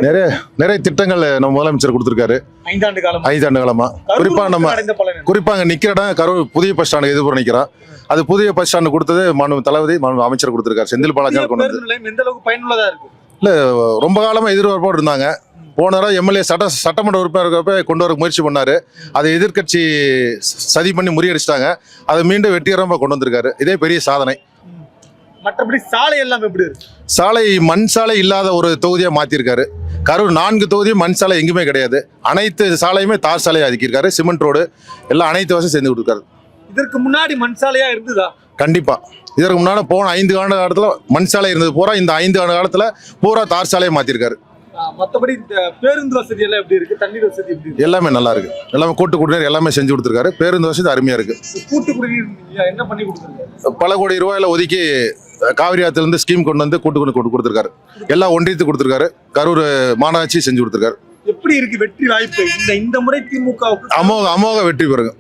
நிறைய திட்டங்கள் நம்ம முதலமைச்சர் கொடுத்திருக்காரு 5 ஆண்டு காலமா. குறிப்பா அங்க நிக்கிற இடம் கரூர் புதிய பஸ் ஸ்டாண்ட் எதிர்ப்புற நிக்கிறோம். அது புதிய பஸ் ஸ்டாண்ட் கொடுத்தது தளபதி அமைச்சர் கொடுத்திருக்காரு. செந்தில் பாலாஜி கொண்டு வந்து எந்த அளவுக்கு பயனுள்ளதா இருக்கு? இல்ல ரொம்ப காலமா எதிர்பார்ப்போடு இருந்தாங்க. போன தடவை எம்எல்ஏ சட்டமன்ற உறுப்பினர் கொண்டு வர முயற்சி பண்ணாரு. அதை எதிர்கட்சி சதி பண்ணி முறியடிச்சிட்டாங்க. அதை மீண்டும் வெற்றிகரமாக கொண்டு வந்திருக்காரு. இதே பெரிய சாதனை. மற்றபடி சாலை எல்லாம் எப்படி இருக்கு? சாலை மண் சாலை இல்லாத ஒரு தொகுதியா மாத்திருக்காரு. கரூர் 4 தொகுதியும் மண் சாலை எங்குமே கிடையாது. அனைத்து சாலையுமே தார் சாலையை அதுக்கிருக்காரு. சிமெண்ட் ரோடு எல்லாம் அனைத்து வசதி செஞ்சு கொடுத்துருக்காரு. இதற்கு முன்னாடி மண் சாலையா இருந்ததா? கண்டிப்பா. இதற்கு முன்னாடி போன 5 ஆண்டு காலத்துல மண் சாலை இருந்தது பூரா இந்த 5 ஆண்டு காலத்துல பூரா தார் சாலையை மாத்திருக்காரு. மற்றபடி பேருந்து வசதி எல்லாம் எப்படி இருக்கு? தண்ணீர் வசதி எப்படி இருக்கு? எல்லாமே நல்லா இருக்கு. எல்லாமே கூட்டு குடிநீர் எல்லாமே செஞ்சு கொடுத்துருக்காரு. பேருந்து வசதி அருமையா இருக்கு. கூட்டு குடிநீர் என்ன பண்ணி கொடுத்துருக்காரு? பல கோடி ரூபாயில ஒதுக்கி காவிரி ஆத்துல இருந்து ஸ்கீம் கொண்டு வந்து கூட்டு குடிநீர் கொடுத்துருக்காரு. எல்லா ஒன்றியத்துக்கு கொடுத்துருக்காரு. கரூர் மாநகராட்சி செஞ்சு கொடுத்துருக்காரு. எப்படி இருக்கு வெற்றி வாய்ப்பு? இந்த முறை திமுகவுக்கு அமோக வெற்றி பெறுங்க.